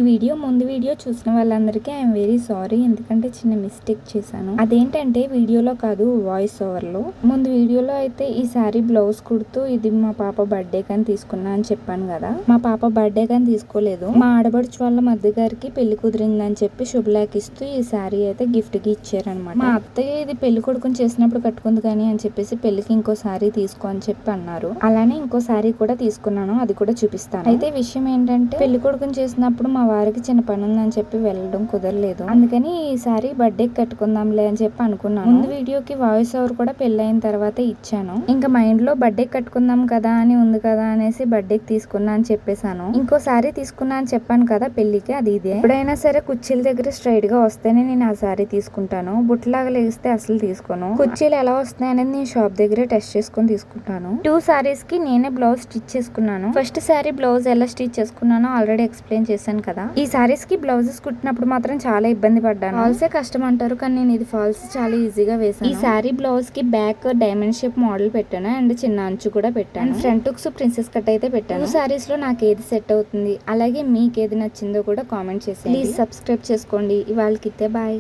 Video ముందు video చూసిన వాళ్ళందరికీ ఐఎమ్ వెరీ సారీ, ఎందుకంటే చిన్న మిస్టేక్ చేశాను. అదేంటంటే వీడియోలో కాదు, వాయిస్ ఓవర్ లో. ముందు వీడియోలో అయితే ఈ శారీ బ్లౌజ్ కుడుతూ ఇది మా పాప బర్త్డే కానీ తీసుకున్నా అని చెప్పాను కదా. మా పాప బర్త్డే కానీ తీసుకోలేదు. మా ఆడబడుచు వాళ్ళ మధ్య గారికి పెళ్లి కుదిరిందని చెప్పి శుభలేఖ ఇస్తూ ఈ శారీ అయితే గిఫ్ట్ కి ఇచ్చారనమాట. మా అత్తయ్య ఇది పెళ్లి కొడుకుని చేసినప్పుడు కట్టుకుంది కానీ అని చెప్పేసి పెళ్లికి ఇంకో శారీ తీసుకో అని చెప్పి అన్నారు. అలానే ఇంకో శారీ కూడా తీసుకున్నాను, అది కూడా చూపిస్తాను. అయితే విషయం ఏంటంటే పెళ్లి కొడుకుని చేసినప్పుడు మా వారికి చిన్న పని ఉందని చెప్పి వెళ్ళడం కుదరలేదు. అందుకని ఈసారి బర్త్డే కట్టుకుందాంలే అని చెప్పి అనుకున్నాను. ముందు వీడియోకి వాయిస్ ఓవర్ కూడా పెళ్ళైన తర్వాత ఇచ్చాను. ఇంకా మైండ్ లో బర్త్డే కట్టుకుందాం కదా అని ఉంది కదా అనేసి బర్త్డేకి తీసుకున్నా అని చెప్పేశాను. ఇంకో శారీ తీసుకున్నా అని చెప్పాను కదా పెళ్లికి, అది ఇదే. ఎప్పుడైనా సరే కుర్చీల దగ్గర స్ట్రైట్ గా వస్తేనే నేను ఆ శారీ తీసుకుంటాను. బుట్టలాగా లేస్తే అసలు తీసుకోను. కుర్చీలు ఎలా వస్తున్నాయి అనేది నేను షాప్ దగ్గరే టెస్ట్ చేసుకుని తీసుకుంటాను. 2 సారీస్ కి నేనే బ్లౌజ్ స్టిచ్ చేసుకున్నాను. ఫస్ట్ శారీ బ్లౌజ్ ఎలా స్టిచ్ చేసుకున్నానో ఆల్రెడీ ఎక్స్ప్లెయిన్ చేశాను కదా. ఈ సారీస్ కి బ్లౌజెస్ కుట్టినప్పుడు మాత్రం చాలా ఇబ్బంది పడ్డాను. ఫాల్సే కష్టం అంటారు, కానీ నేను ఇది ఫాల్స్ చాలా ఈజీగా వేసాను. ఈ శారీ బ్లౌజ్ కి బ్యాక్ డైమండ్ షేప్ మోడల్ పెట్టాను అండ్ చిన్న అంచు కూడా పెట్టాను. ఫ్రంట్ హుక్స్ ప్రిన్సెస్ కట్ అయితే పెట్టాను. 2 సారీస్ లో నాకు ఏది సెట్ అవుతుంది, అలాగే మీకు ఏది నచ్చిందో కూడా కామెంట్ చేసి ప్లీజ్ సబ్స్క్రైబ్ చేసుకోండి. ఇవాళకి బాయ్.